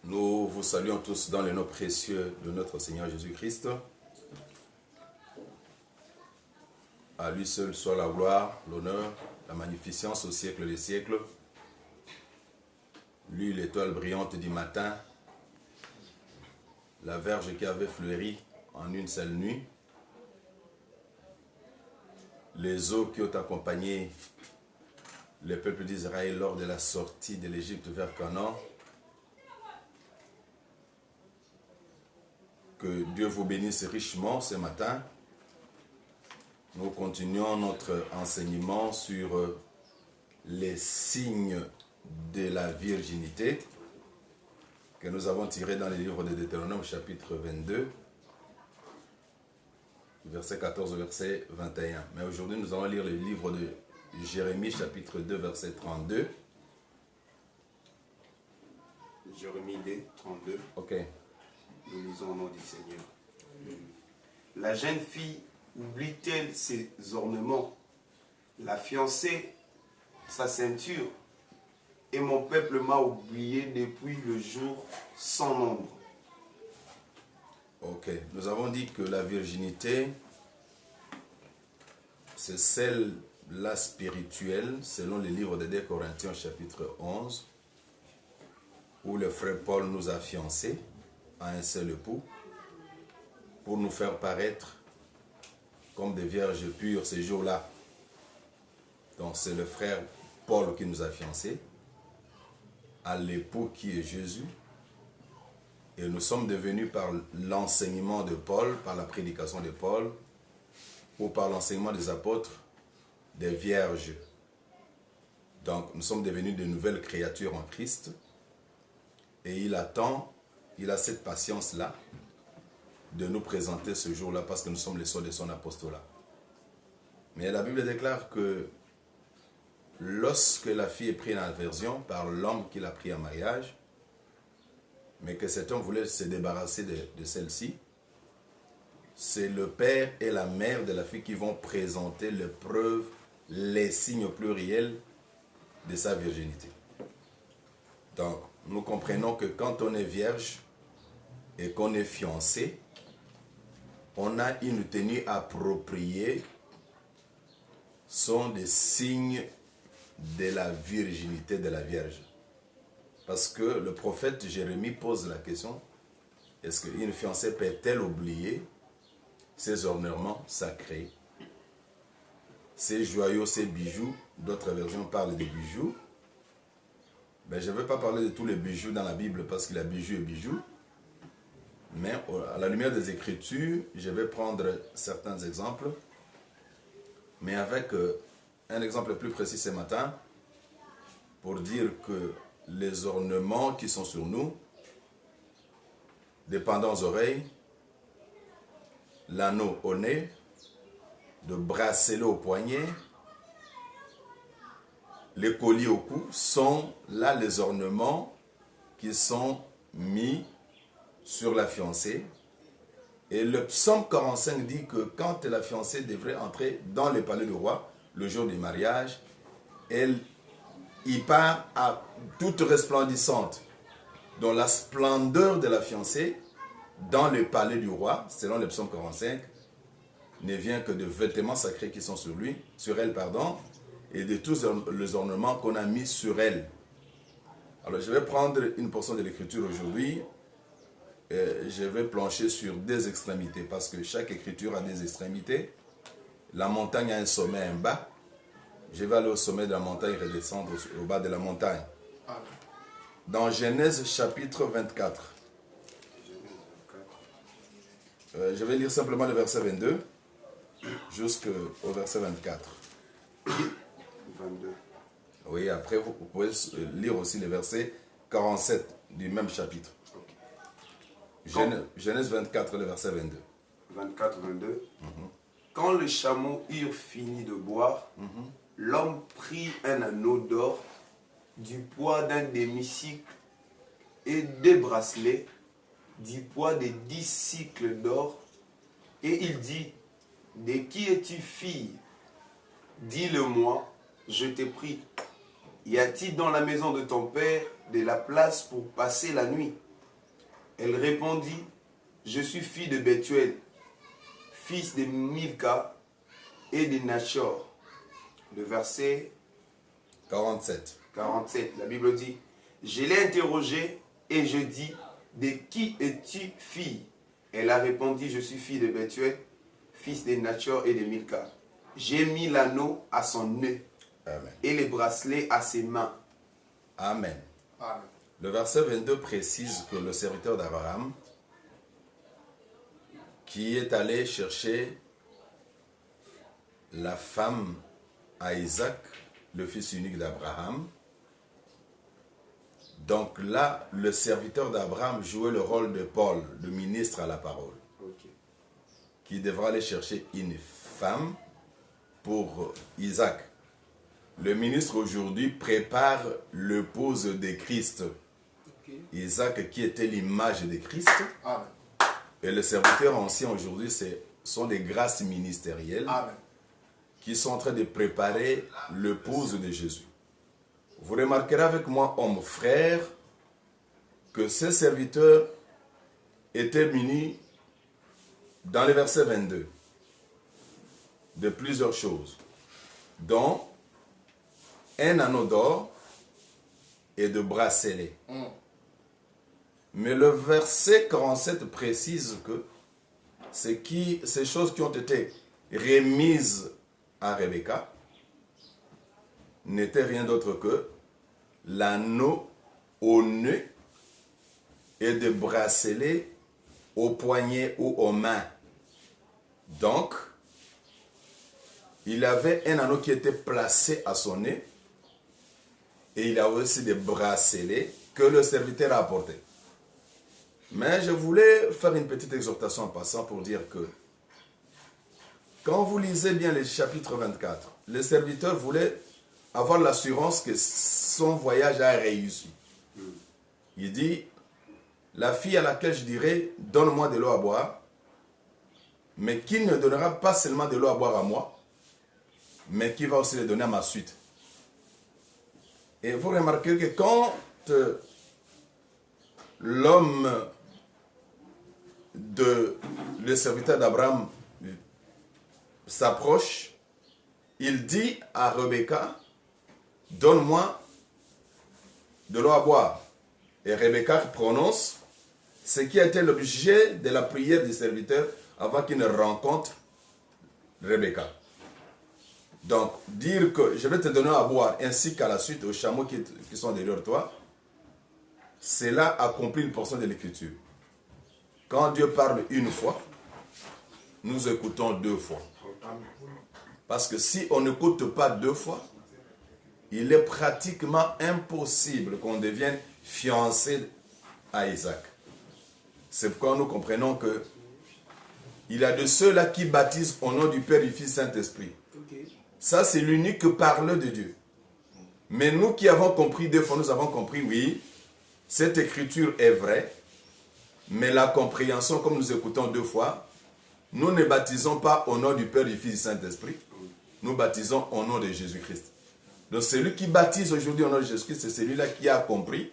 Nous vous saluons tous dans le nom précieux de notre Seigneur Jésus-Christ. À lui seul soit la gloire, l'honneur, la magnificence au siècle des siècles. Lui, l'étoile brillante du matin, la verge qui avait fleuri en une seule nuit, les eaux qui ont accompagné le peuple d'Israël lors de la sortie de l'Égypte vers Canaan. Que Dieu vous bénisse richement ce matin. Nous continuons notre enseignement sur les signes de la virginité que nous avons tiré dans le livre de Deutéronome chapitre 22, verset 14 au verset 21. Mais aujourd'hui nous allons lire le livre de Jérémie chapitre 2 verset 32. Jérémie 2, 32. Ok. Nous lisons au nom du Seigneur. La jeune fille oublie-t-elle ses ornements, la fiancée sa ceinture, et mon peuple m'a oublié depuis le jour sans nombre. Ok. Nous avons dit que la virginité, c'est celle-là spirituelle, selon le livre de 2 Corinthiens chapitre 11, où le frère Paul nous a fiancés à un seul époux pour nous faire paraître comme des vierges pures ces jours-là. Donc c'est le frère Paul qui nous a fiancés à l'époux qui est Jésus, et nous sommes devenus par l'enseignement de Paul, par la prédication de Paul ou par l'enseignement des apôtres, des vierges. Donc nous sommes devenus de nouvelles créatures en Christ, et il a cette patience-là de nous présenter ce jour-là parce que nous sommes les sceaux de son apostolat. Mais la Bible déclare que lorsque la fille est prise en aversion par l'homme qui l'a pris en mariage, mais que cet homme voulait se débarrasser de celle-ci, c'est le père et la mère de la fille qui vont présenter les preuves, les signes pluriels de sa virginité. Donc, nous comprenons que quand on est vierge et qu'on est fiancé, on a une tenue appropriée, sont des signes de la virginité de la Vierge. Parce que le prophète Jérémie pose la question, est-ce qu'une fiancée peut-elle oublier ses ornements sacrés, ses joyaux, ses bijoux? D'autres versions parlent des bijoux. Mais je ne veux pas parler de tous les bijoux dans la Bible parce qu'il y a bijoux et bijoux. Mais à la lumière des Écritures, je vais prendre certains exemples. Mais avec un exemple plus précis ce matin, pour dire que les ornements qui sont sur nous, des pendants aux oreilles, l'anneau au nez, de bracelet au poignet, les colliers au cou, sont là les ornements qui sont mis sur la fiancée. Et le psaume 45 dit que quand la fiancée devrait entrer dans le palais du roi, le jour du mariage, elle y part à toute resplendissante, dans la splendeur de la fiancée, dans le palais du roi, selon le psaume 45, ne vient que de vêtements sacrés qui sont sur elle, et de tous les ornements qu'on a mis sur elle. Alors je vais prendre une portion de l'écriture aujourd'hui. Je vais plancher sur des extrémités parce que chaque écriture a des extrémités. La montagne a un sommet et un bas. Je vais aller au sommet de la montagne et redescendre au bas de la montagne. Dans Genèse chapitre 24. Je vais lire simplement le verset 22 jusqu'au verset 24. 22. Oui, après vous pouvez lire aussi le verset 47 du même chapitre. Genèse 24, le verset 22. 24, 22. Quand les chameaux eurent fini de boire, l'homme prit un anneau d'or du poids d'un demi-cycle et des bracelets du poids de 10 cycles d'or. Et il dit, de qui es-tu fille? Dis-le-moi, je t'ai pris. Y a-t-il dans la maison de ton père de la place pour passer la nuit? Elle répondit, je suis fille de Bethuel, fils de Milka et de Nachor. Le verset 47. 47, la Bible dit, je l'ai interrogée et je dis, de qui es-tu fille? Elle a répondu, je suis fille de Bethuel, fils de Nachor et de Milka. J'ai mis l'anneau à son nœud Amen. et les bracelets à ses mains. Amen. Amen. Le verset 22 précise que le serviteur d'Abraham, qui est allé chercher la femme à Isaac, le fils unique d'Abraham, donc là, le serviteur d'Abraham jouait le rôle de Paul, le ministre à la parole, qui devra aller chercher une femme pour Isaac. Le ministre aujourd'hui prépare l'épouse de Christ. Isaac qui était l'image de Christ. Amen. Et le serviteur ancien aujourd'hui, ce sont des grâces ministérielles. Amen. Qui sont en train de préparer l'épouse de Jésus. Vous remarquerez avec moi, homme frère, que ces serviteurs étaient munis, dans le verset 22, de plusieurs choses, dont un anneau d'or et de bracelets. Mais le verset 47 précise que ces choses qui ont été remises à Rebecca n'était rien d'autre que l'anneau au nœud et des bracelets au poignet ou aux mains. Donc, il avait un anneau qui était placé à son nez et il avait aussi des bracelets que le serviteur a apportés. Mais je voulais faire une petite exhortation en passant pour dire que quand vous lisez bien le chapitre 24, le serviteur voulait avoir l'assurance que son voyage a réussi. Il dit, la fille à laquelle je dirai, donne-moi de l'eau à boire, mais qui ne donnera pas seulement de l'eau à boire à moi, mais qui va aussi le donner à ma suite. Et vous remarquez que quand l'homme le serviteur d'Abraham s'approche, il dit à Rebecca, donne-moi de l'eau à boire. Et Rebecca prononce ce qui a été l'objet de la prière du serviteur avant qu'il ne rencontre Rebecca. Donc, dire que je vais te donner à boire ainsi qu'à la suite aux chameaux qui sont derrière toi, cela accomplit une portion de l'écriture. Quand Dieu parle une fois, nous écoutons deux fois. Parce que si on n'écoute pas deux fois, il est pratiquement impossible qu'on devienne fiancé à Isaac. C'est pourquoi nous comprenons que il y a de ceux-là qui baptisent au nom du Père, du Fils, Saint-Esprit. Ça, c'est l'unique parole de Dieu. Mais nous qui avons compris deux fois, nous avons compris, oui, cette écriture est vraie, mais la compréhension, comme nous écoutons deux fois, nous ne baptisons pas au nom du Père, du Fils, du Saint-Esprit. Nous baptisons au nom de Jésus-Christ. Donc celui qui baptise aujourd'hui au nom de Jésus-Christ, c'est celui-là qui a compris.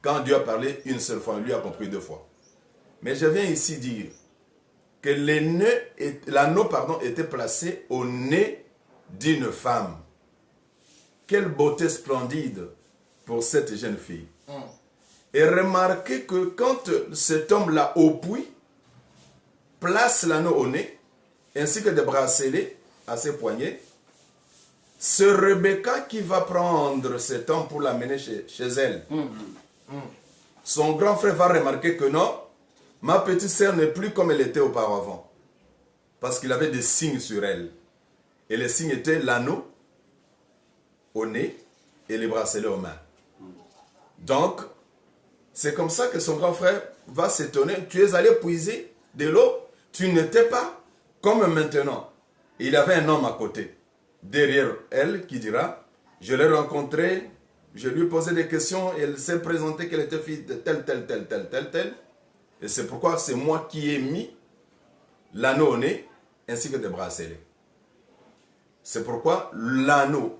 Quand Dieu a parlé une seule fois, lui a compris deux fois. Mais je viens ici dire que l'anneau était placé au nez d'une femme. Quelle beauté splendide pour cette jeune fille. Et remarquez que quand cet homme-là au puits place l'anneau au nez, ainsi que des bracelets à ses poignets, c'est Rebecca qui va prendre cet homme pour l'amener chez elle. Son grand frère va remarquer que non, ma petite sœur n'est plus comme elle était auparavant. Parce qu'il avait des signes sur elle. Et les signes étaient l'anneau au nez et les bracelets aux mains. Donc, c'est comme ça que son grand frère va s'étonner. Tu es allé puiser de l'eau, tu n'étais pas comme maintenant. Et il avait un homme à côté, derrière elle, qui dira, je l'ai rencontré, je lui ai posé des questions, et elle s'est présentée qu'elle était fille de tel. Et c'est pourquoi c'est moi qui ai mis l'anneau au nez, ainsi que des bracelets. C'est pourquoi l'anneau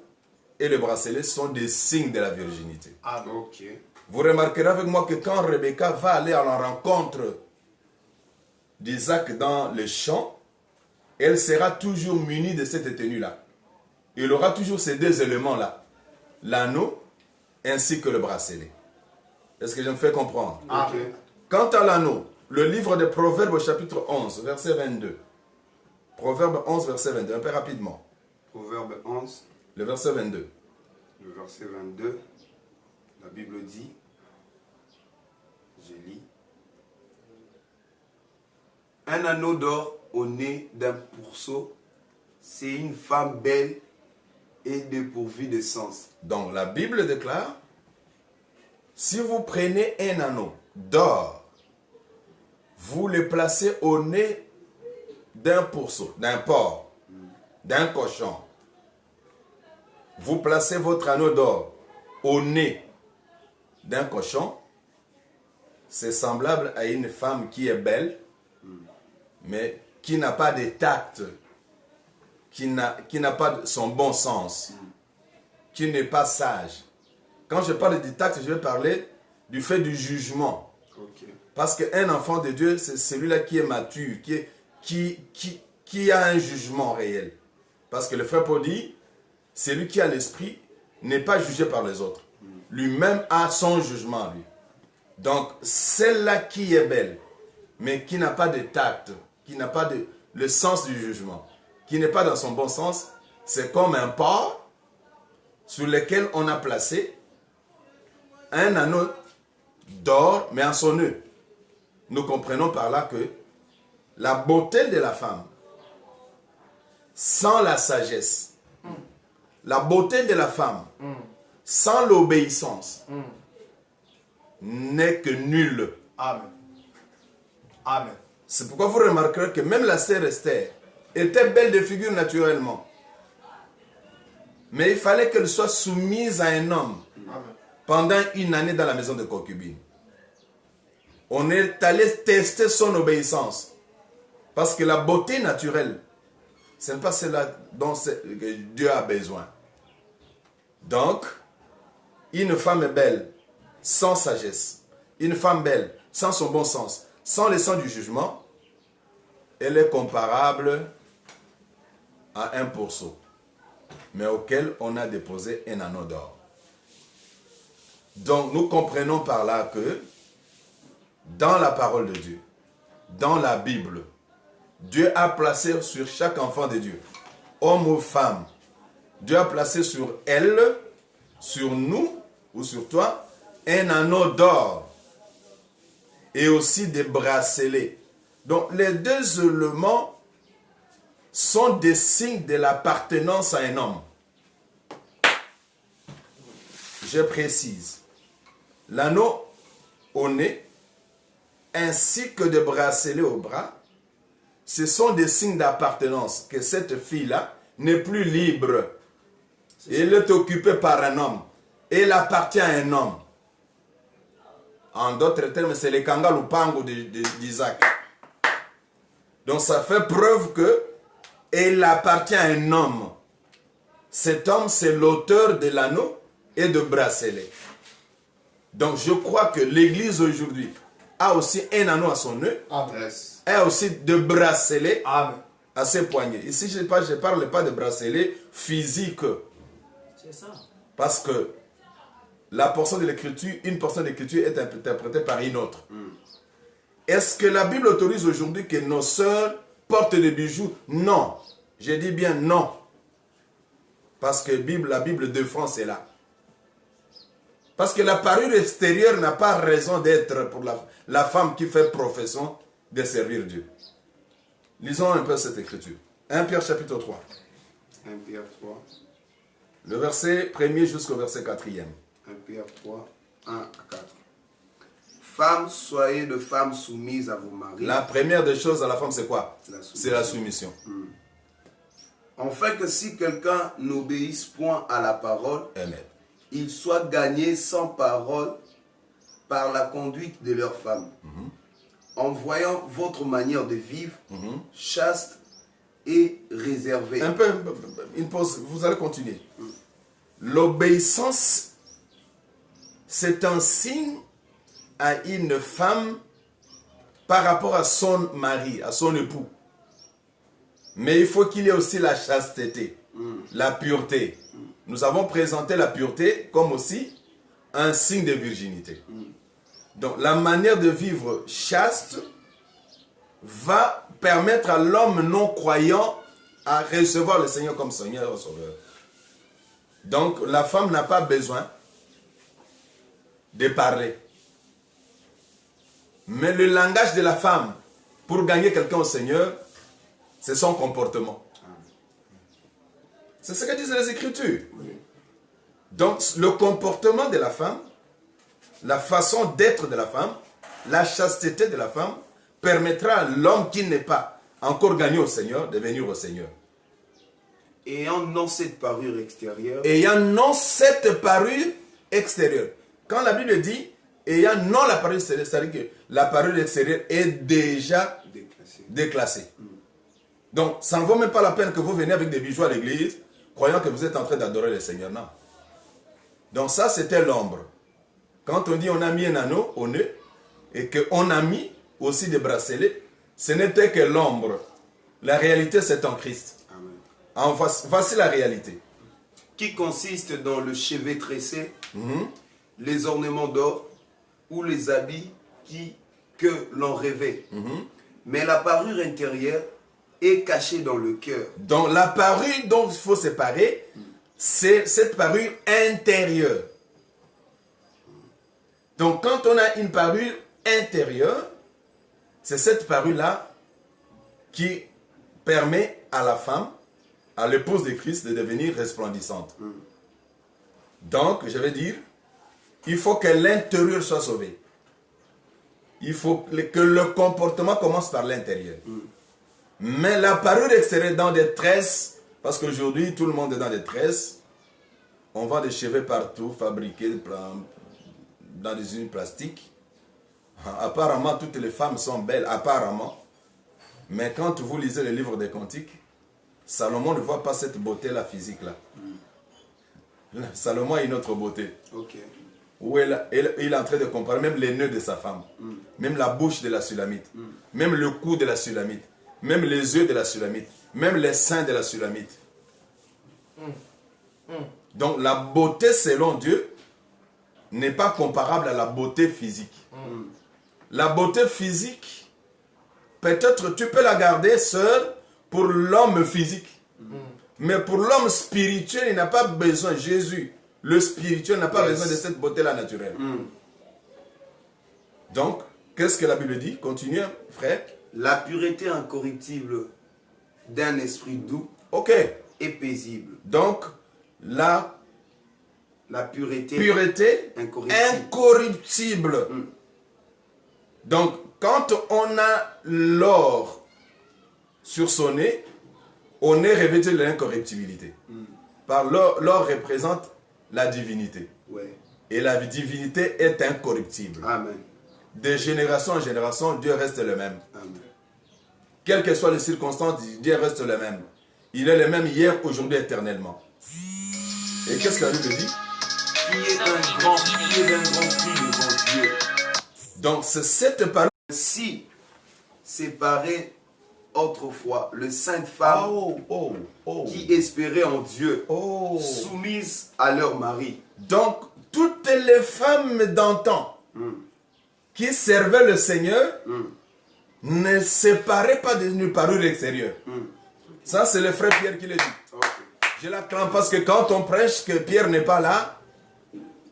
et le bracelet sont des signes de la virginité. Ah, ok. Vous remarquerez avec moi que quand Rebecca va aller à la rencontre d'Isaac dans le champ, elle sera toujours munie de cette tenue-là. Il aura toujours ces deux éléments-là, l'anneau ainsi que le bracelet. Est-ce que je me fais comprendre? Ok. Quant à l'anneau, le livre de Proverbes chapitre 11, verset 22. Proverbes 11, verset 22, un peu rapidement. Proverbe 11, Le verset 22. le verset 22, la Bible dit, je lis, un anneau d'or au nez d'un pourceau, c'est une femme belle et dépourvue de sens. Donc la Bible déclare, si vous prenez un anneau d'or, vous le placez au nez d'un pourceau, d'un porc, d'un cochon. Vous placez votre anneau d'or au nez d'un cochon, c'est semblable à une femme qui est belle, mais qui n'a pas de tact, qui n'a pas son bon sens, qui n'est pas sage. Quand je parle du tact, je vais parler du fait du jugement. Ok. Parce qu'un enfant de Dieu, c'est celui-là qui est mature, qui a un jugement réel. Parce que le frère Paul dit, celui qui a l'esprit n'est pas jugé par les autres. Lui-même a son jugement, lui. Donc, celle-là qui est belle, mais qui n'a pas de tact, qui n'a pas le sens du jugement, qui n'est pas dans son bon sens, c'est comme un porc sur lequel on a placé un anneau d'or, mais en son nœud. Nous comprenons par là que la beauté de la femme, sans la sagesse, la beauté de la femme, sans l'obéissance, n'est que nulle. Amen. Amen. C'est pourquoi vous remarquerez que même la sœur Esther était belle de figure naturellement. Mais il fallait qu'elle soit soumise à un homme pendant une année dans la maison de concubine. On est allé tester son obéissance. Parce que la beauté naturelle, ce n'est pas celle dont que Dieu a besoin. Donc, une femme belle sans sagesse, une femme belle sans son bon sens, sans le sens du jugement, elle est comparable à un pourceau, mais auquel on a déposé un anneau d'or. Donc, nous comprenons par là que dans la parole de Dieu, dans la Bible, Dieu a placé sur chaque enfant de Dieu, homme ou femme, Dieu a placé sur elle, sur nous ou sur toi, un anneau d'or et aussi des bracelets. Donc les deux éléments sont des signes de l'appartenance à un homme. Je précise, l'anneau au nez ainsi que des bracelets au bras, ce sont des signes d'appartenance, que cette fille-là n'est plus libre. Elle est occupée par un homme. Elle appartient à un homme. En d'autres termes, c'est le kangalupango d'Isaac. Donc ça fait preuve que elle appartient à un homme. Cet homme, c'est l'auteur de l'anneau et de bracelet. Donc je crois que l'Église aujourd'hui a aussi un anneau à son nœud. Amen. Yes. Et aussi de bracelets Amen. à ses poignets. Ici, je ne parle pas de bracelets physiques. C'est ça. Parce que la portion de l'écriture, une portion de l'écriture est interprétée par une autre. Est-ce que la Bible autorise aujourd'hui que nos sœurs portent des bijoux? Non. Je dis bien non. Parce que la Bible défend cela. Parce que la parure extérieure n'a pas raison d'être pour la femme qui fait profession de servir Dieu. Lisons un peu cette écriture. 1 Pierre chapitre 3. 1 Pierre 3. Le verset 1er jusqu'au verset 4e. 1 Pierre 3, 1 à 4. Femmes, soyez de femmes soumises à vos maris. La première des choses à la femme, c'est quoi? La soumission. C'est la soumission. Enfin que si quelqu'un n'obéisse point à la parole, Amen. il soit gagné sans parole par la conduite de leur femme. En voyant votre manière de vivre, chaste et réservée. Un peu, une pause, vous allez continuer. L'obéissance, c'est un signe à une femme par rapport à son mari, à son époux. Mais il faut qu'il y ait aussi la chasteté, la pureté. Nous avons présenté la pureté comme aussi un signe de virginité. Donc la manière de vivre chaste va permettre à l'homme non croyant à recevoir le Seigneur comme Seigneur et Sauveur. Donc la femme n'a pas besoin de parler. Mais le langage de la femme pour gagner quelqu'un au Seigneur, c'est son comportement. C'est ce que disent les Écritures. Donc le comportement de la femme, la façon d'être de la femme, la chasteté de la femme permettra à l'homme qui n'est pas encore gagné au Seigneur de venir au Seigneur. Ayant non cette parure extérieure. Ayant non cette parure extérieure. Quand la Bible dit ayant non la parure extérieure, c'est-à-dire que la parure extérieure est déjà déclassée. Donc, ça ne vaut même pas la peine que vous veniez avec des bijoux à l'église, croyant que vous êtes en train d'adorer le Seigneur. Non. Donc ça, c'était l'ombre. Quand on dit on a mis un anneau au nez, et qu'on a mis aussi des bracelets, ce n'était que l'ombre. La réalité, c'est en Christ. Amen. Voici la réalité. Qui consiste dans le chevet tressé, les ornements d'or, ou les habits que l'on rêvait. Mais la parure intérieure est cachée dans le cœur. Donc la parure dont il faut séparer, c'est cette parure intérieure. Donc quand on a une parure intérieure, c'est cette parure-là qui permet à la femme, à l'épouse de Christ, de devenir resplendissante. Donc, je vais dire, il faut que l'intérieur soit sauvé. Il faut que le comportement commence par l'intérieur. Mais la parure extérieure dans des tresses, parce qu'aujourd'hui tout le monde est dans des tresses, on vend des cheveux partout, fabriqués dans des usines plastiques. Apparemment, toutes les femmes sont belles, apparemment. Mais quand vous lisez le livre des Cantiques, Salomon ne voit pas cette beauté-là physique-là. Salomon a une autre beauté. Où il est en train de comparer même les nœuds de sa femme, même la bouche de la Sulamite, même le cou de la Sulamite, même les yeux de la Sulamite, même les seins de la Sulamite. Donc la beauté selon Dieu n'est pas comparable à la beauté physique. La beauté physique, peut-être tu peux la garder seule pour l'homme physique. Mais pour l'homme spirituel, il n'a pas besoin. Jésus, le spirituel, n'a pas besoin de cette beauté-là naturelle. Donc, qu'est-ce que la Bible dit? Continuez, frère. La pureté incorruptible d'un esprit doux et paisible. Donc, la pureté incorruptible. Donc, quand on a l'or sur son nez, on est revêtu de l'incorruptibilité. Par l'or représente la divinité. Et la divinité est incorruptible. Amen. De génération en génération, Dieu reste le même. Amen. Quelles que soient les circonstances, Dieu reste le même. Il est le même hier, aujourd'hui, éternellement. Et qu'est-ce que la Bible dit? Qui est d'un grand prix devant Dieu. Donc c'est cette parole. Si séparé autrefois le sainte femme qui espérait en Dieu, soumise à leur mari. Donc toutes les femmes d'antan qui servaient le Seigneur ne séparaient pas d'une parure extérieure. Ça c'est le frère Pierre qui le dit. Je l'acclame parce que quand on prêche que Pierre n'est pas là,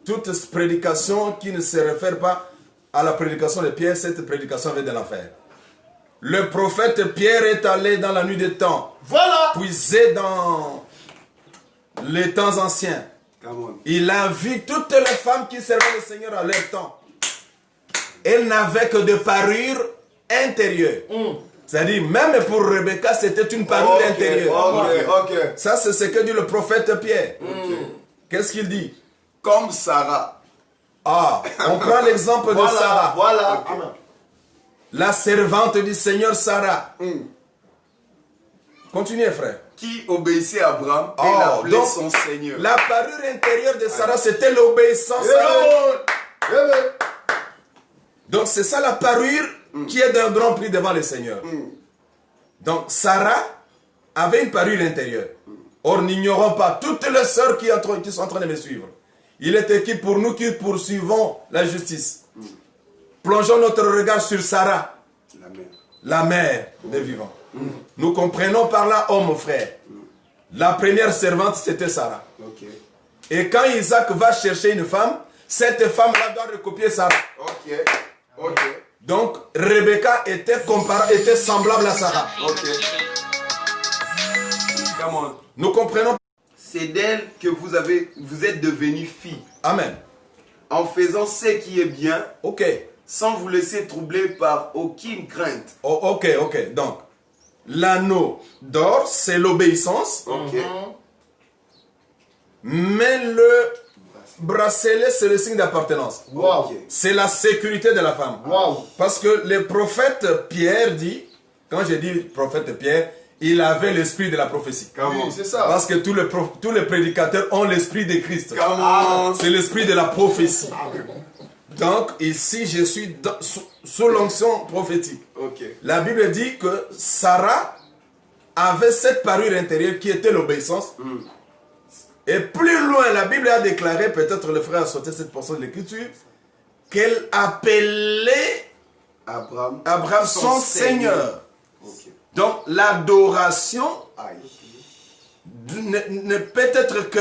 toute prédication qui ne se réfère pas à la prédication de Pierre, cette prédication vient de l'enfer. Le prophète Pierre est allé dans la nuit des temps, puisé dans les temps anciens. Il a vu toutes les femmes qui servaient le Seigneur à leur temps. Elles n'avaient que de parure intérieure. C'est-à-dire, même pour Rebecca, c'était une parure intérieure. Ça, c'est ce que dit le prophète Pierre. Qu'est-ce qu'il dit? Comme Sarah. On prend l'exemple de Sarah. La servante du Seigneur Sarah. Continuez, frère. Qui obéissait à Abraham et l'appelait son Seigneur. La parure intérieure de Sarah, c'était l'obéissance Donc c'est ça la parure qui est d'un grand prix devant le Seigneur. Donc Sarah avait une parure intérieure. Or n'ignorons pas toutes les sœurs qui sont en train de me suivre. Il est écrit pour nous qui poursuivons la justice. Plongeons notre regard sur Sarah, la mère des vivants. Nous comprenons par là, homme frère. La première servante, c'était Sarah. Ok. Et quand Isaac va chercher une femme, cette femme-là doit recopier Sarah. Ok. Ok. Donc, Rebecca était semblable à Sarah. Ok. Come on. Nous comprenons. C'est d'elle que vous êtes devenue fille. Amen. En faisant ce qui est bien, Ok. sans vous laisser troubler par aucune crainte. Oh, ok. Donc, l'anneau d'or, c'est l'obéissance. Ok. Mais le bracelet, c'est le signe d'appartenance. Wow. Ok. C'est la sécurité de la femme. Wow. Parce que le prophète Pierre dit, quand j'ai dit prophète Pierre, il avait l'esprit de la prophétie. Come on. Oui, c'est ça. Parce que tous les prédicateurs ont l'esprit de Christ. Come on. C'est l'esprit de la prophétie. Donc ici, je suis sous l'onction prophétique. Ok. La Bible dit que Sarah avait cette parure intérieure qui était l'obéissance. Et plus loin, la Bible a déclaré, peut-être le frère a sauté cette portion de l'écriture, qu'elle appelait Abraham son Seigneur. Ok. Donc l'adoration Aïe. ne peut être que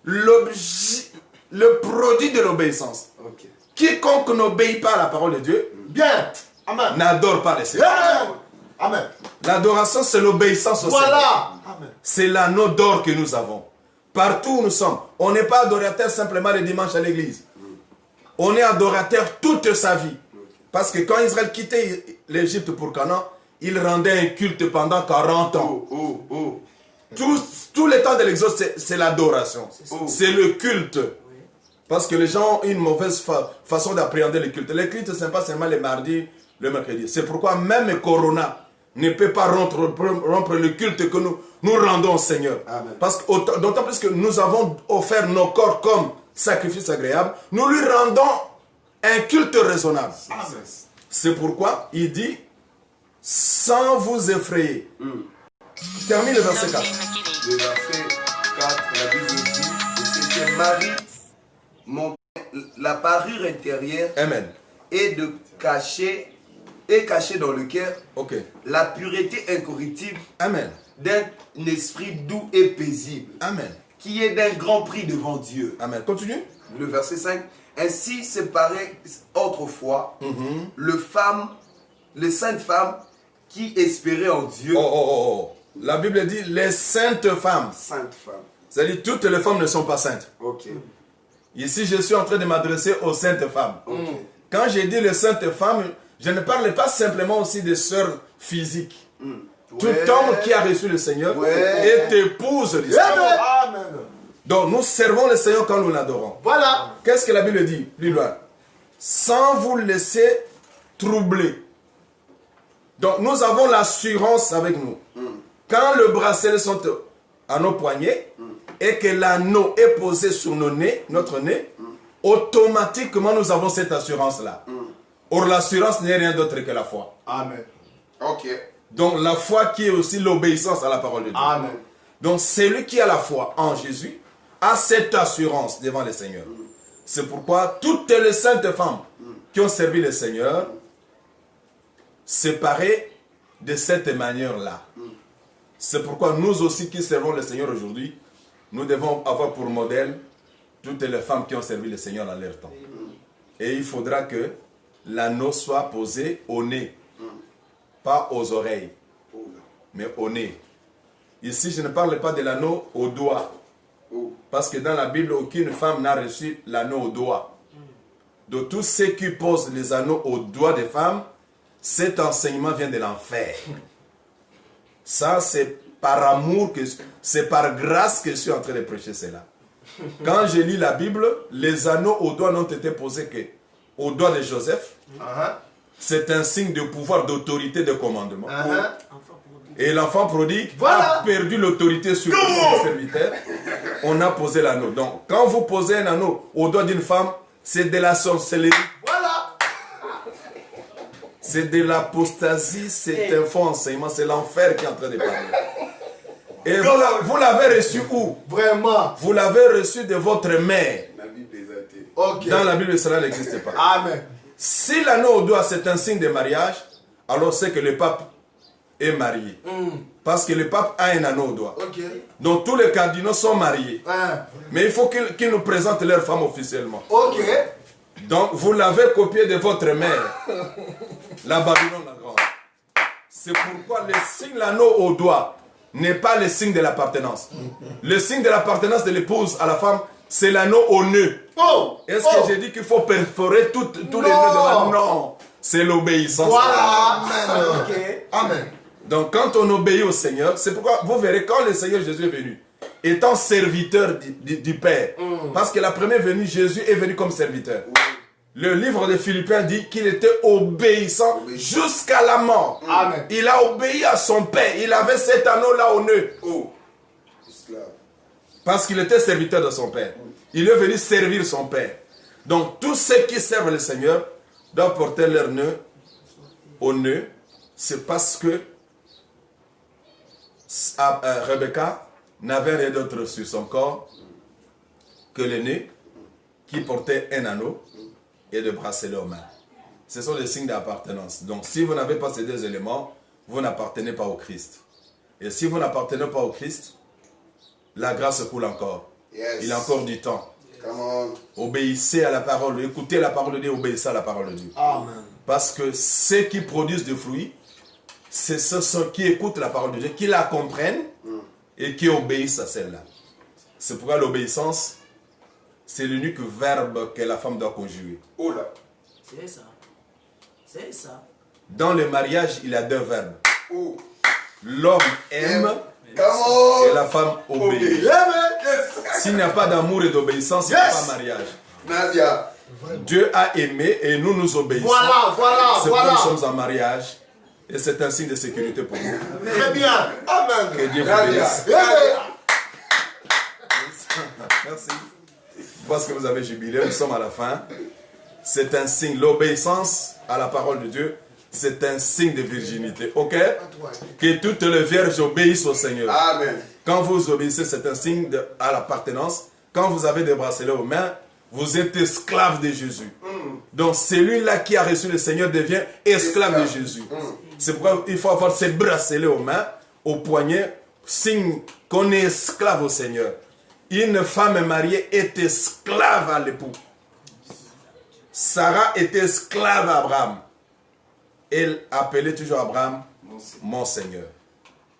le produit de l'obéissance. Ok. Quiconque n'obéit pas à la parole de Dieu Bien. Amen. n'adore pas le Seigneur. Amen. Amen. L'adoration, c'est l'obéissance au Seigneur. Voilà. Amen. C'est l'anneau d'or que nous avons. Partout où nous sommes, on n'est pas adorateur simplement le dimanche à l'église. On est adorateur toute sa vie. Parce que quand Israël quittait l'Égypte pour Canaan, il rendait un culte pendant 40 ans. Tout le temps de l'exode, c'est l'adoration. C'est le culte. Parce que les gens ont une mauvaise façon d'appréhender le culte. Le culte, ce n'est pas seulement les mardis, le mercredi. C'est pourquoi même Corona ne peut pas rompre le culte que nous rendons au Seigneur. Amen. Parce que d'autant plus que nous avons offert nos corps comme sacrifice agréable, nous lui rendons un culte raisonnable. Amen. C'est pourquoi il dit, sans vous effrayer. Termine le verset 4. Le verset 4, la Bible dit, et c'était Marie, la parure intérieure Amen. est cachée dans le cœur Ok. la pureté incorruptible Amen. d'un esprit doux et paisible, Amen. qui est d'un grand prix devant Dieu. Amen. Continue. Le verset 5. Ainsi séparées autrefois les saintes femmes qui espéraient en Dieu. Oh. La Bible dit les saintes femmes. Saintes femmes. C'est-à-dire toutes les femmes ne sont pas saintes. Ok. Ici, je suis en train de m'adresser aux saintes femmes. Ok. Quand j'ai dit les saintes femmes, je ne parle pas simplement aussi des sœurs physiques. Tout homme qui a reçu le Seigneur est épouse du Seigneur. Amen. Donc nous servons le Seigneur quand nous l'adorons. Voilà. Qu'est-ce que la Bible dit plus loin? Sans vous laisser troubler. Donc nous avons l'assurance avec nous. Quand le bracelet sont à nos poignets et que l'anneau est posé sur notre nez, automatiquement nous avons cette assurance-là. Or l'assurance n'est rien d'autre que la foi. Amen. Ok. Donc la foi qui est aussi l'obéissance à la parole de Dieu. Amen. Donc celui qui a la foi en Jésus a cette assurance devant le Seigneur. C'est pourquoi toutes les saintes femmes qui ont servi le Seigneur, séparées de cette manière-là. C'est pourquoi nous aussi qui servons le Seigneur aujourd'hui, nous devons avoir pour modèle toutes les femmes qui ont servi le Seigneur dans leur temps. Et il faudra que l'anneau soit posé au nez, pas aux oreilles, mais au nez. Ici, je ne parle pas de l'anneau au doigt, parce que dans la Bible, aucune femme n'a reçu l'anneau au doigt. De tous ceux qui posent les anneaux au doigt des femmes, cet enseignement vient de l'enfer. Ça, c'est par amour, c'est par grâce que je suis en train de prêcher cela. Quand je lis la Bible, les anneaux au doigt n'ont été posés que au doigt de Joseph. C'est un signe de pouvoir, d'autorité, de commandement. Et l'enfant prodigue a perdu l'autorité sur ses serviteurs. On a posé l'anneau. Donc, quand vous posez un anneau au doigt d'une femme, c'est de la sorcellerie. Voilà. C'est de l'apostasie, c'est un faux enseignement, c'est l'enfer qui est en train de parler. Et vous l'avez reçu où? Vraiment. Vous l'avez reçu de votre mère. La Bible est athée. Ok. Dans la Bible, cela n'existe pas. Amen. Si l'anneau au doigt, c'est un signe de mariage, alors c'est que le pape est marié. Parce que le pape a un anneau au doigt. Ok. Donc tous les cardinaux sont mariés. Hein. Mais il faut qu'ils nous présentent leur femme officiellement. Ok. Donc vous l'avez copié de votre mère. La Babylone la grande. C'est pourquoi le signe de l'anneau au doigt n'est pas le signe de l'appartenance. Le signe de l'appartenance de l'épouse à la femme, c'est l'anneau au nœud. Oh. Est-ce que j'ai dit qu'il faut perforer tous les nœuds de la... Non. C'est l'obéissance. Voilà. Amen. Ok. Amen. Donc quand on obéit au Seigneur, c'est pourquoi vous verrez quand le Seigneur Jésus est venu, étant serviteur du Père, parce que la première venue, Jésus est venu comme serviteur. Le livre de Philippiens dit qu'il était obéissant jusqu'à la mort. Amen. Il a obéi à son Père. Il avait cet anneau-là au nœud. Oh. Esclave. Parce qu'il était serviteur de son Père. Il est venu servir son Père. Donc tous ceux qui servent le Seigneur doivent porter leur nœud au nœud. C'est parce que Rebecca n'avait rien d'autre sur son corps que le nez qui portait un anneau et de bracelet aux mains. Ce sont des signes d'appartenance. Donc si vous n'avez pas ces deux éléments, vous n'appartenez pas au Christ. Et si vous n'appartenez pas au Christ, la grâce coule encore. Yes. Il y a encore du temps. Come on. Obéissez à la parole, écoutez la parole de Dieu, obéissez à la parole de Dieu. Amen. Parce que ceux qui produisent des fruits, c'est ceux qui écoutent la parole de Dieu, qui la comprennent et qui obéissent à celle-là. C'est pourquoi l'obéissance, c'est l'unique verbe que la femme doit conjuguer. Oh là. C'est ça. C'est ça. Dans le mariage, il y a deux verbes. Oh. L'homme aime Come on. et la femme obéit. Amen. Yes. S'il n'y a pas d'amour et d'obéissance, il n'y a pas mariage. Nadia. Dieu a aimé et nous nous obéissons. Voilà, voilà, C'est pourquoi voilà. nous sommes en mariage. Et c'est un signe de sécurité pour nous. Très bien. Amen. Que Dieu vous Nadia. bénisse. Amen. Merci. Parce que vous avez jubilé, nous sommes à la fin. C'est un signe. L'obéissance à la parole de Dieu, c'est un signe de virginité. Ok? Que toutes les vierges obéissent au Seigneur. Amen. Quand vous obéissez, c'est un signe à l'appartenance. Quand vous avez des bracelets aux mains, vous êtes esclave de Jésus. Donc celui-là qui a reçu le Seigneur devient esclave de Jésus. C'est pourquoi il faut avoir ces bracelets aux mains, aux poignets, signe qu'on est esclave au Seigneur. Une femme mariée est esclave à l'époux. Sarah était esclave à Abraham. Elle appelait toujours Abraham mon Seigneur.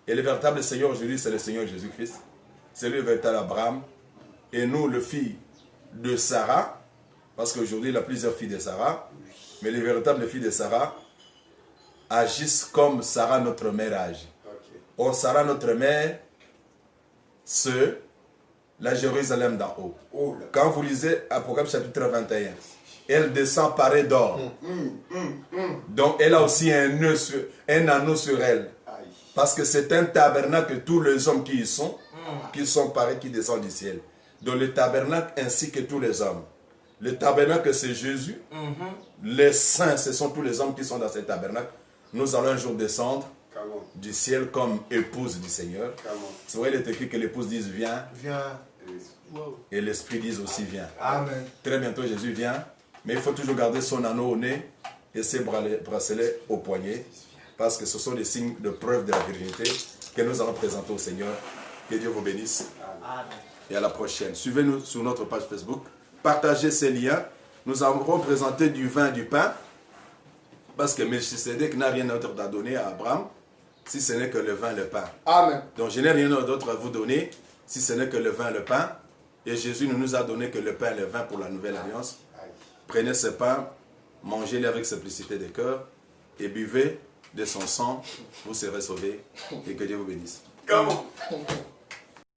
Et le véritable Seigneur aujourd'hui, c'est le Seigneur Jésus-Christ. C'est lui le véritable Abraham. Et nous, le fils de Sarah, parce qu'aujourd'hui, il y a plusieurs filles de Sarah, mais les véritables filles de Sarah agissent comme Sarah, notre mère, agit. Oh, Sarah, notre mère, c'est la Jérusalem d'en haut. Oh là. Quand vous lisez Apocalypse chapitre 21, elle descend parée d'or. Donc, elle a aussi un anneau sur elle. Aïe. Parce que c'est un tabernacle, tous les hommes qui y sont, qui sont parés, qui descendent du ciel. Donc le tabernacle ainsi que tous les hommes. Le tabernacle, c'est Jésus. Les saints, ce sont tous les hommes qui sont dans ce tabernacle. Nous allons un jour descendre Come on. du ciel comme épouse du Seigneur. Come on. C'est vrai, il est écrit que l'épouse dise viens Viens. et l'esprit dise aussi viens. Amen. Très bientôt Jésus vient, mais il faut toujours garder son anneau au nez et ses bracelets au poignet, parce que ce sont des signes de preuve de la virginité que nous allons présenter au Seigneur. Que Dieu vous bénisse Amen. et à la prochaine. Suivez-nous sur notre page Facebook, partagez ces liens. Nous avons présenté du vin, du pain, parce que Melchisedec n'a rien d'autre à donner à Abraham, si ce n'est que le vin, le pain. Amen. Donc je n'ai rien d'autre à vous donner, si ce n'est que le vin, le pain. Et Jésus ne nous a donné que le pain et le vin pour la nouvelle alliance. Prenez ce pain, mangez-le avec simplicité de cœur et buvez de son sang, vous serez sauvés et que Dieu vous bénisse. Come on.